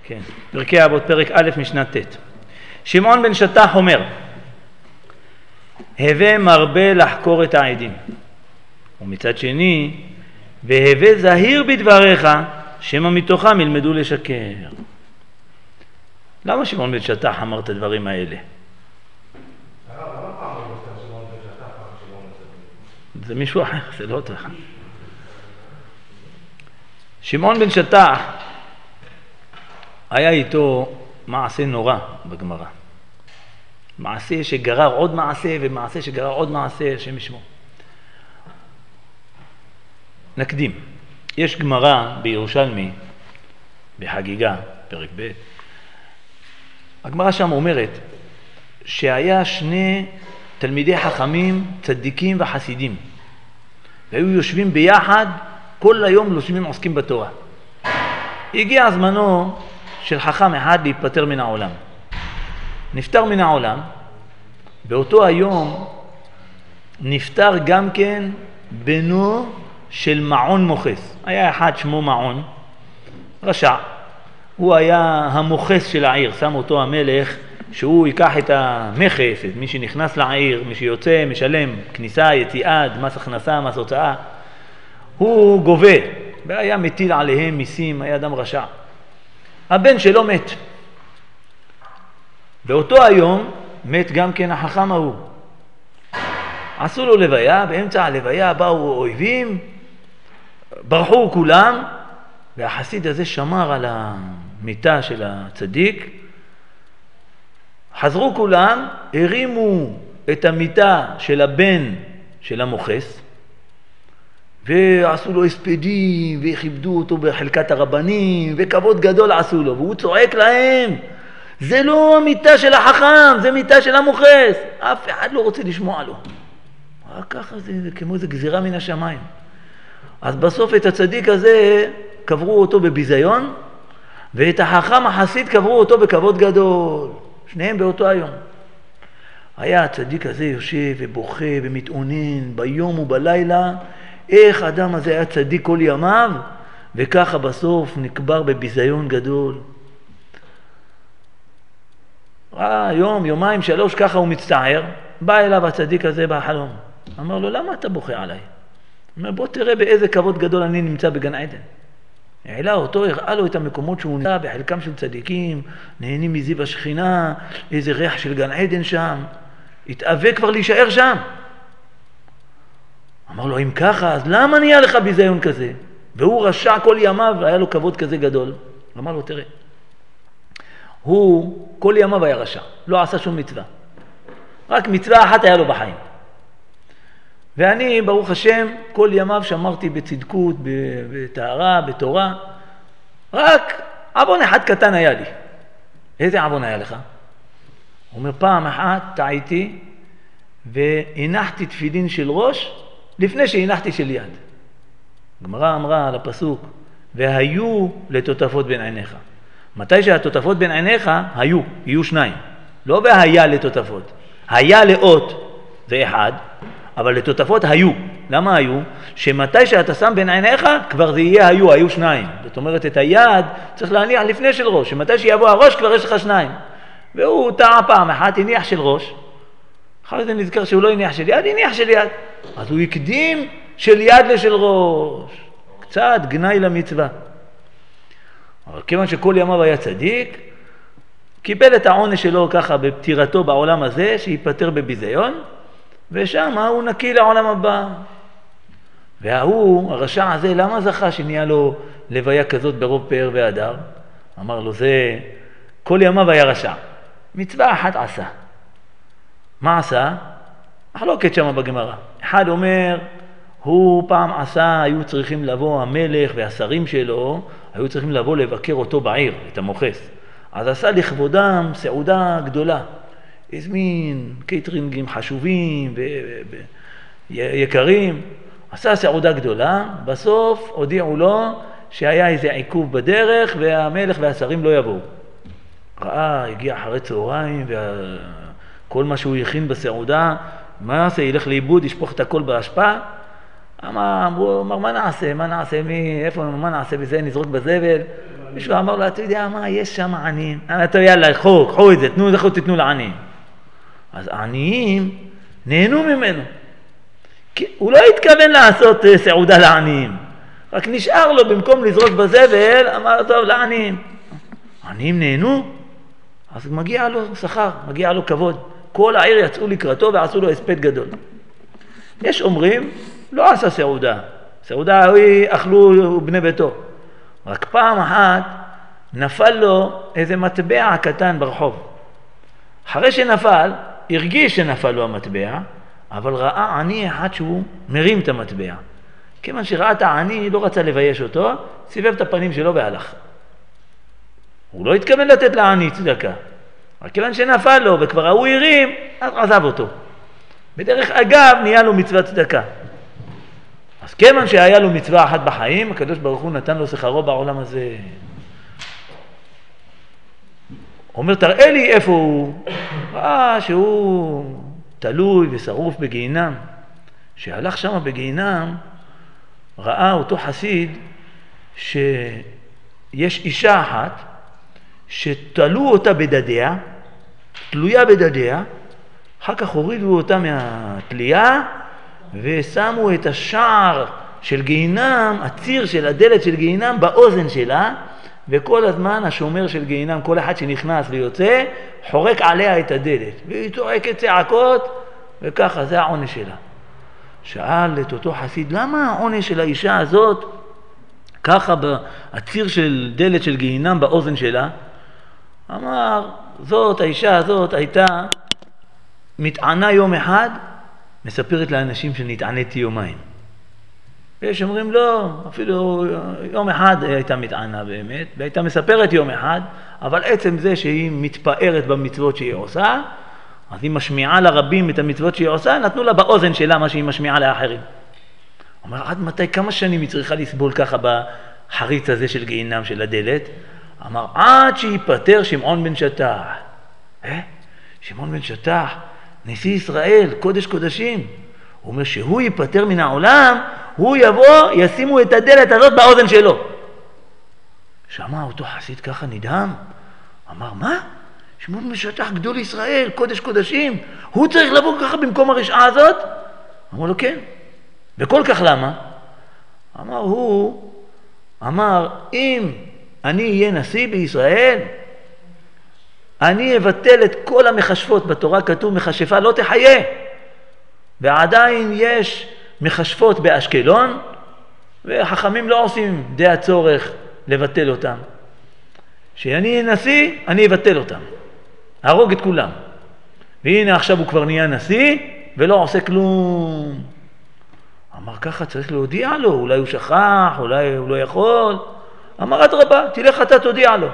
כן, פרקי אבות, פרק א' משנה ט'. שמעון בן שטח אומר, הווה מרבה לחקור את העדים, ומצד שני, והווה זהיר בדבריך, שמא מתוכם ילמדו לשקר. למה שמעון בן שטח אמר את הדברים האלה? זה מישהו אחר, זה לא אותך. שמעון בן שטח היה איתו מעשה נורא בגמרא. מעשה שגרר עוד מעשה ומעשה שגרר עוד מעשה, השם ישמור. נקדים. יש גמרא בירושלמי, בחגיגה, פרק ב'. הגמרא שם אומרת שהיה שני תלמידי חכמים, צדיקים וחסידים. והיו יושבים ביחד, כל היום יושבים עוסקים בתורה. הגיע זמנו של חכם אחד להיפטר מן העולם. נפטר מן העולם, באותו היום נפטר גם כן בנו של מעון מוחס. היה אחד שמו מעון, רשע. הוא היה המוחס של העיר, שם אותו המלך שהוא ייקח את המכס, את מי שנכנס לעיר, מי שיוצא, משלם, כניסה, יציאה, מס הכנסה, מס הוצאה. הוא גובה, והיה מטיל עליהם מיסים, היה אדם רשע. הבן שלו מת. באותו היום מת גם כן החכם ההוא. עשו לו לוויה, באמצע הלוויה באו אויבים, ברחו כולם, והחסיד הזה שמר על המיטה של הצדיק. חזרו כולם, הרימו את המיטה של הבן של המוחס, ועשו לו הספדים, וכיבדו אותו בחלקת הרבנים, וכבוד גדול עשו לו, והוא צועק להם, זה לא המיטה של החכם, זה מיטה של המוחס. אף אחד לא רוצה לשמוע לו. רק ככה זה כמו איזו גזירה מן השמיים. אז בסוף את הצדיק הזה קברו אותו בביזיון, ואת החכם החסיד קברו אותו בכבוד גדול. שניהם באותו היום. היה הצדיק הזה יושב ובוכה ומתאונן ביום ובלילה, איך האדם הזה היה צדיק כל ימיו, וככה בסוף נקבר בביזיון גדול. יום, יומיים, שלוש, ככה הוא מצטער, בא אליו הצדיק הזה בחלום. אמר לו, למה אתה בוכה עליי? אומר, בוא תראה באיזה כבוד גדול אני נמצא בגן עדן. העלה אותו, הראה לו את המקומות שהוא נמצא בחלקם של צדיקים, נהנים מזיו השכינה, איזה ריח של גן עדן שם, התאווה כבר להישאר שם. אמר לו, אם ככה, אז למה נהיה לך ביזיון כזה? והוא רשע כל ימיו, והיה לו כבוד כזה גדול. אמר לו, תראה, הוא כל ימיו היה רשע, לא עשה שום מצווה. רק מצווה אחת היה לו בחיים. ואני, ברוך השם, כל ימיו שמרתי בצדקות, בטהרה, בתורה. רק עוון אחד קטן היה לי. איזה עוון היה לך? הוא אומר, פעם אחת טעיתי והנחתי תפילין של ראש לפני שהנחתי של יד. גמרא אמרה על הפסוק, והיו לטוטפות בין עיניך. מתי שהטוטפות בין עיניך, יהיו שניים. לא והיה לטוטפות. היה לאות, זה אחד. אבל לטוטפות היו. למה היו? שמתי שאתה שם בין עיניך, כבר זה יהיה היו שניים. זאת אומרת, את היד צריך להניח לפני של ראש, שמתי שיבוא הראש כבר יש לך שניים. והוא טעה פעם אחת, הניח של ראש. אחרי זה נזכר שהוא לא הניח של יד, הניח של יד. אז הוא הקדים של יד לשל ראש. קצת גנאי למצווה. אבל כיוון שכל ימיו היה צדיק, קיבל את העונש שלו ככה בפטירתו בעולם הזה, שיפטר בביזיון, ושם הוא נקי לעולם הבא. והוא, הרשע הזה, למה זכה שנהיה לו לוויה כזאת ברוב פאר והדר? אמר לו, זה כל ימיו היה רשע. מצווה אחת עשה. מה עשה? מחלוקת שם בגמרא. אחד אומר, הוא פעם עשה, היו צריכים לבוא המלך והשרים שלו, היו צריכים לבוא לבקר אותו בעיר, את המוחס. אז עשה לכבודם סעודה גדולה. הזמין קייטרינגים חשובים ויקרים, עשה סעודה גדולה, בסוף הודיעו לו שהיה איזה עיכוב בדרך והמלך והשרים לא יבואו. ראה, הגיע אחרי צהריים וכל מה שהוא הכין בסעודה, מה יעשה? ילך לאיבוד, ישפוך את הכל בהשפעה? אמר, מה נעשה? מה נעשה? מה נעשה בזה? נזרוק בזבל? מישהו אמר לו, אתה יודע מה, יש שם עניים. אתה יאללה, קחו את זה, תתנו לעניים. אז העניים נהנו ממנו. הוא לא התכוון לעשות סעודה לעניים. רק נשאר לו, במקום לזרוק בזבל, אמר, טוב, לעניים. העניים נהנו, אז מגיע לו שכר, מגיע לו כבוד. כל העיר יצאו לקראתו ועשו לו הספד גדול. יש אומרים, לא עשה סעודה. סעודה אכלו בני ביתו. רק פעם אחת נפל לו איזה מטבע קטן ברחוב. אחרי שנפל, הרגיש שנפל לו המטבע, אבל ראה עני אחד שהוא מרים את המטבע. כיוון שראה את העני, לא רצה לבייש אותו, סיבב את הפנים שלו והלך. הוא לא התכוון לתת לעני צדקה. רק כיוון שנפל לו וכבר הוא הרים, אז עזב אותו. בדרך אגב נהיה לו מצוות צדקה. אז כיוון שהיה לו מצווה אחת בחיים, הקדוש ברוך הוא נתן לו שכרו בעולם הזה. אומר, תראה לי איפה הוא. ראה שהוא תלוי ושרוף בגיהינם. שהלך שם בגיהינם, ראה אותו חסיד שיש אישה אחת שתלו אותה בדדיה, תלויה בדדיה, אחר כך הורידו אותה מהתלייה ושמו את השער של גיהינם, הציר של הדלת של גיהינם באוזן שלה, וכל הזמן השומר של גיהינם, כל אחד שנכנס ויוצא, חורק עליה את הדלת, והיא צועקת צעקות, וככה זה העונש שלה. שאל את אותו חסיד, למה העונש של האישה הזאת ככה הציר של דלת של גיהינם באוזן שלה? אמר, האישה הזאת הייתה מתענה יום אחד, מספרת לאנשים שנתעניתי יומיים. ויש אומרים לא, אפילו יום אחד הייתה מתענה באמת, והייתה מספרת יום אחד, אבל עצם זה שהיא מתפארת במצוות שהיא עושה, אז היא משמיעה לרבים את המצוות שהיא עושה, נתנו לה באוזן שלה מה שהיא משמיעה לאחרים. אומר, עד מתי, כמה שנים היא צריכה לסבול ככה בחריץ הזה של גיהינם של הדלת? אמר, עד שיפטר שמעון בן שטח. שמעון בן שטח, נשיא ישראל, קודש קודשים. הוא אומר, שהוא ייפטר מן העולם, הוא יבוא, ישימו את הדלת הזאת באוזן שלו. שמע אותו חסיד ככה נדהם. אמר, מה? שמעון בן שטח גדול ישראל, קודש קודשים, הוא צריך לבוא ככה במקום הרשעה הזאת? אמר לו, כן. וכל כך למה? אמר, אם אני אהיה נשיא בישראל, אני אבטל את כל המכשפות. בתורה כתוב מכשפה לא תחיה. ועדיין יש מכשפות באשקלון, וחכמים לא עושים די הצורך לבטל אותם. שאני אהיה נשיא, אני אבטל אותם. הרוג את כולם. והנה עכשיו הוא כבר נהיה נשיא, ולא עושה כלום. אמר ככה צריך להודיע לו, אולי הוא שכח, אולי הוא לא יכול. אמר אדרבה, תלך אתה תודיע לו.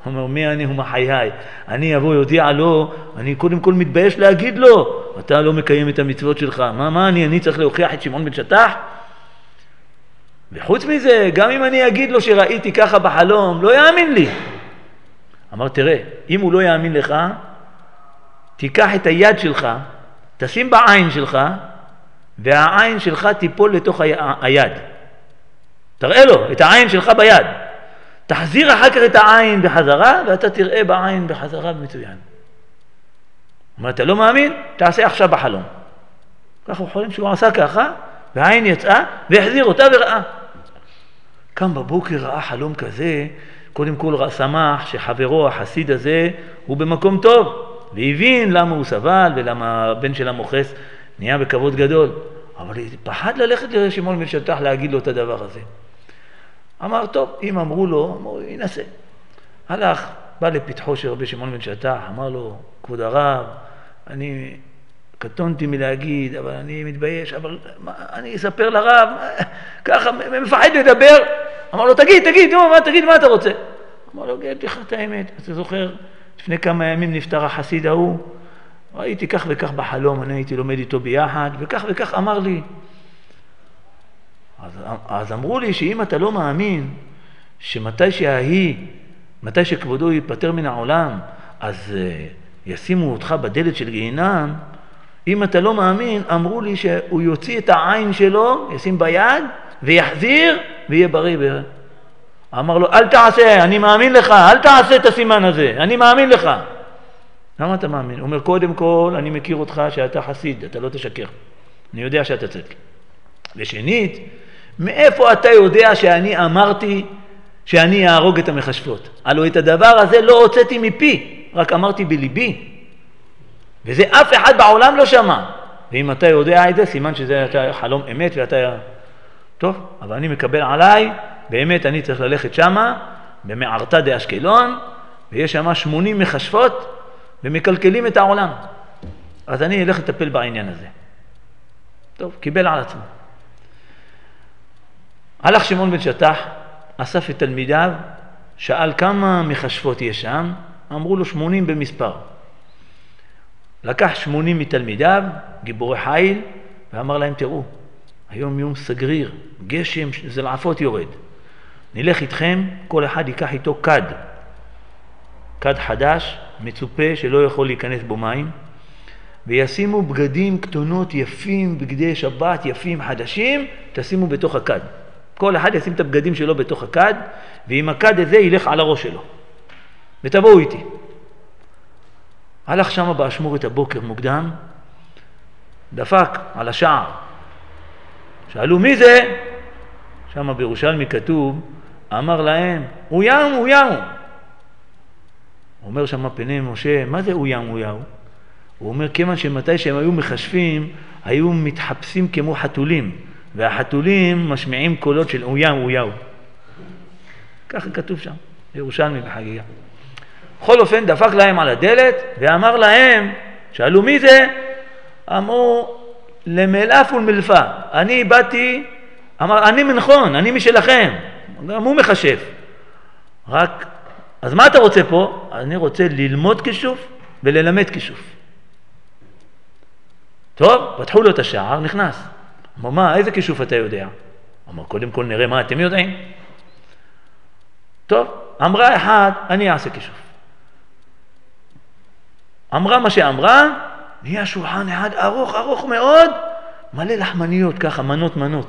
אומר, מי אני ומה חיי? אני אבוא יודיע לו, אני קודם כל מתבייש להגיד לו, אתה לא מקיים את המצוות שלך. מה אני צריך להוכיח את שמעון בן שטח? וחוץ מזה, גם אם אני אגיד לו שראיתי ככה בחלום, לא יאמין לי. אמר, תראה, אם הוא לא יאמין לך, תיקח את היד שלך, תשים בעין שלך, והעין שלך תיפול לתוך היד. תראה לו את העין שלך ביד. תחזיר אחר כך את העין בחזרה, ואתה תראה בעין בחזרה מצוין. אומר, אתה לא מאמין? תעשה עכשיו בחלום. ככה הוא חולם שהוא עשה ככה, והעין יצאה, והחזיר אותה וראה. קם בבוקר ראה חלום כזה, קודם כל שמח שחברו החסיד הזה הוא במקום טוב, והבין למה הוא סבל ולמה הבן של המוחס נהיה בכבוד גדול. אבל פחד ללכת לשמעון בן שטח להגיד לו את הדבר הזה. אמר, טוב, אם אמרו לו, אמרו, ינסה. הלך, בא לפתחו של רבי שמעון בן שטח, אמר לו, כבוד הרב, אני קטונתי מלהגיד, אבל אני מתבייש, אבל אני אספר לרב, ככה, מפחד לדבר. אמר לו, תגיד, מה אתה רוצה? אמר לו, גד לך את האמת. אתה זוכר, לפני כמה ימים נפטר החסיד ההוא, ראיתי כך וכך בחלום, אני הייתי לומד איתו ביחד, וכך וכך אמר לי. אז אמרו לי שאם אתה לא מאמין, מתי שכבודו ייפטר מן העולם, אז ישימו אותך בדלת של גיהינם. אם אתה לא מאמין, אמרו לי שהוא יוציא את העין שלו, ישים ביד, ויחזיר, ויהיה בריא. אמר לו, אל תעשה, אני מאמין לך, אל תעשה את הסימן הזה, אני מאמין לך. למה אתה מאמין? הוא אומר, קודם כל, אני מכיר אותך שאתה חסיד, אתה לא תשקר. אני יודע שאתה צדק. ושנית, מאיפה אתה יודע שאני אמרתי שאני אהרוג את המכשפות? הלוא את הדבר הזה לא הוצאתי מפי, רק אמרתי בליבי. וזה אף אחד בעולם לא שמע. ואם אתה יודע את זה, סימן שזה אתה חלום אמת ואתה... טוב, אבל אני מקבל עליי, באמת אני צריך ללכת שמה, במערתה באשקלון, ויש שמה 80 מכשפות, ומקלקלים את העולם. אז אני אלך לטפל בעניין הזה. טוב, קיבל על עצמו. הלך שמעון בן שטח, אסף את תלמידיו, שאל כמה מכשפות יש שם, אמרו לו 80 במספר. לקח 80 מתלמידיו, גיבורי חיל, ואמר להם, תראו, היום יום סגריר, גשם, זלעפות יורד. נלך איתכם, כל אחד ייקח איתו כד. כד חדש, מצופה שלא יכול להיכנס בו מים, וישימו בגדים קטנות יפים, בגדי שבת יפים חדשים, תשימו בתוך הכד. כל אחד ישים את הבגדים שלו בתוך הכד, ועם הכד הזה ילך על הראש שלו. ותבואו איתי. הלך שם באשמורת הבוקר מוקדם, דפק על השער. שאלו מי זה? שם בירושלמי כתוב, אמר להם, הוא ים, הוא ים. הוא אומר שם פני משה, מה זה הוא ים, הוא ים? הוא אומר, כיוון שמתי שהם היו מחשבים, היו מתחפשים כמו חתולים, והחתולים משמיעים קולות של הוא ים, הוא ים. ככה כתוב שם, בירושלמי בחגיגה. בכל אופן דפק להם על הדלת ואמר להם, שאלו מי זה? אמרו למלאף ולמלפה, אני באתי, אמר אני מנחון, אני משלכם, גם הוא מחשב. רק, אז מה אתה רוצה פה? אני רוצה ללמוד כישוף וללמד כישוף. טוב, פתחו לו את השער, נכנס. אמר מה, איזה כישוף אתה יודע? אמר קודם כל נראה מה אתם יודעים. טוב, אמרה אחד, אני אעשה כישוף. אמרה מה שאמרה, נהיה שולחן אחד ארוך ארוך מאוד, מלא לחמניות ככה, מנות מנות.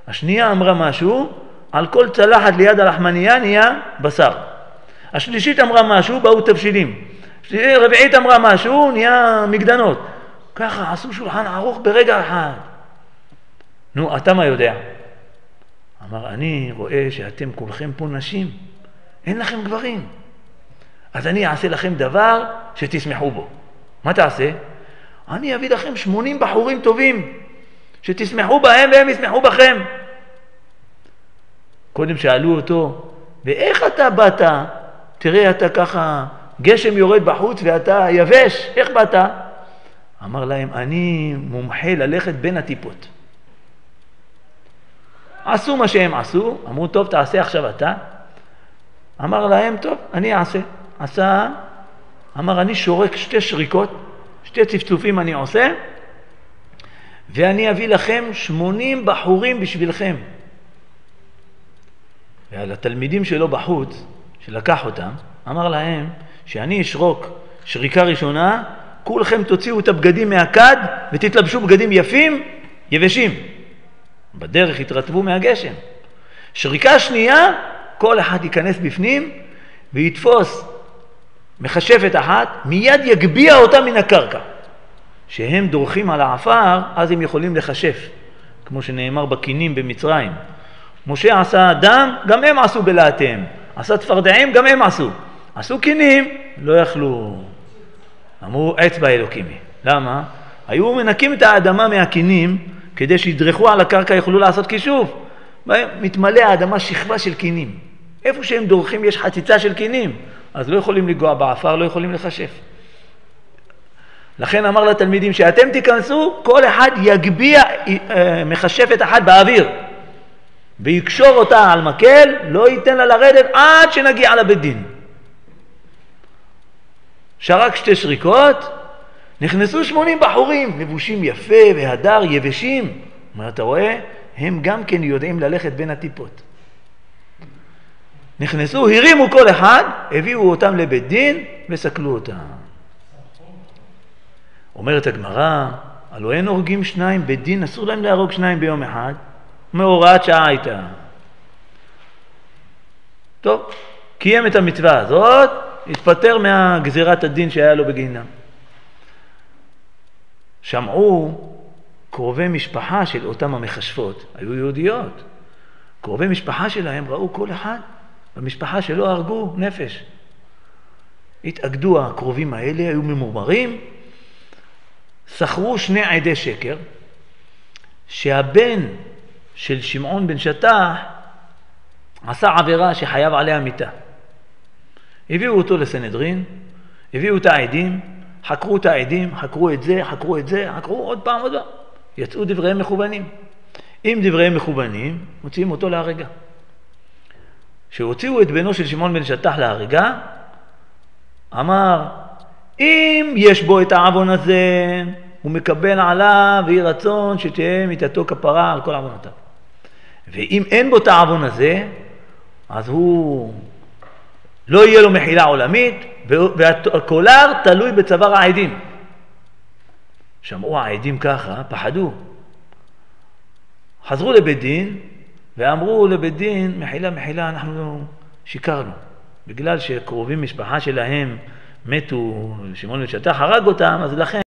השנייה אמרה משהו, על כל צלחת ליד הלחמנייה נהיה בשר. השלישית אמרה משהו, באו תבשילים. רביעית אמרה משהו, נהיה מגדנות. ככה עשו שולחן ארוך ברגע אחד. נו, אתה מה יודע? אמר, אני רואה שאתם כולכם פה נשים, אין לכם גברים. אז אני אעשה לכם דבר שתשמחו בו. מה תעשה? אני אביא לכם 80 בחורים טובים, שתשמחו בהם והם ישמחו בכם. קודם שאלו אותו, ואיך אתה באת? תראה, אתה ככה, גשם יורד בחוץ ואתה יבש, איך באת? אמר להם, אני מומחה ללכת בין הטיפות. עשו מה שהם עשו, אמרו, טוב, תעשה עכשיו אתה. אמר להם, טוב, אני אעשה. עשה, אמר, אני שורק 2 שריקות, 2 צפצופים אני עושה, ואני אביא לכם 80 בחורים בשבילכם. ועל התלמידים שלו בחוץ, שלקח אותם, אמר להם, שאני אשרוק שריקה ראשונה, כולכם תוציאו את הבגדים מהכד, ותתלבשו בגדים יפים, יבשים. בדרך התרטבו מהגשם. שריקה שנייה, כל אחד ייכנס בפנים, ויתפוס מחשבת אחת, מיד יגביע אותה מן הקרקע. שהם דורכים על העפר, אז הם יכולים לחשף, כמו שנאמר בקינים במצרים. משה עשה דם, גם הם עשו בלעתיהם. עשה צפרדעים, גם הם עשו. עשו קינים, לא יכלו. אמרו אצבע אלוקימי. למה? היו מנקים את האדמה מהקינים, כדי שידרכו על הקרקע יוכלו לעשות כישוף. מתמלא האדמה שכבה של קינים. איפה שהם דורכים יש חציצה של קינים, אז לא יכולים לגוע בעפר, לא יכולים לחשף. לכן אמר לתלמידים שאתם תיכנסו, כל אחד יגביע מחשפת אחת באוויר, ויקשור אותה על מקל, לא ייתן לה לרדת עד שנגיע לבית דין. שרק 2 שריקות, נכנסו 80 בחורים, לבושים יפה והדר, יבשים. מה אתה רואה? הם גם כן יודעים ללכת בין הטיפות. נכנסו, הרימו כל אחד, הביאו אותם לבית דין וסקלו אותם. אומרת הגמרא, הלוא אין הורגים 2 בית דין, אסור להם להרוג 2 ביום אחד, מהוראת שעה הייתה. טוב, קיים את המצווה הזאת, התפטר מהגזירת הדין שהיה לו בגיהינום. שמעו קרובי משפחה של אותם המכשפות, היו יהודיות. קרובי משפחה שלהם ראו כל אחד, במשפחה שלו הרגו נפש. התאגדו הקרובים האלה, היו ממורמרים, שכרו 2 עדי שקר, שהבן של שמעון בן שטח עשה עבירה שחייב עליה מיתה. הביאו אותו לסנהדרין, הביאו את העדים, חקרו את העדים, חקרו את זה, חקרו עוד פעם. יצאו דבריהם מכוונים. אם דבריהם מכוונים, מוציאים אותו להרגה. כשהוציאו את בנו של שמעון בן שטח להרגה, אמר, אם יש בו את העוון הזה, הוא מקבל עליו ויהי רצון שתהיה מיתתו כפרה על כל עוונותיו. ואם אין בו את העוון הזה, אז הוא לא יהיה לו מחילה עולמית, והקולר תלוי בצוואר העדים. שמעו העדים ככה, פחדו. חזרו לבית דין, ואמרו לבית דין, מחילה, אנחנו שיקרנו. בגלל שקרובים משפחה שלהם מתו, שמעון בן שטח הרג אותם, אז לכן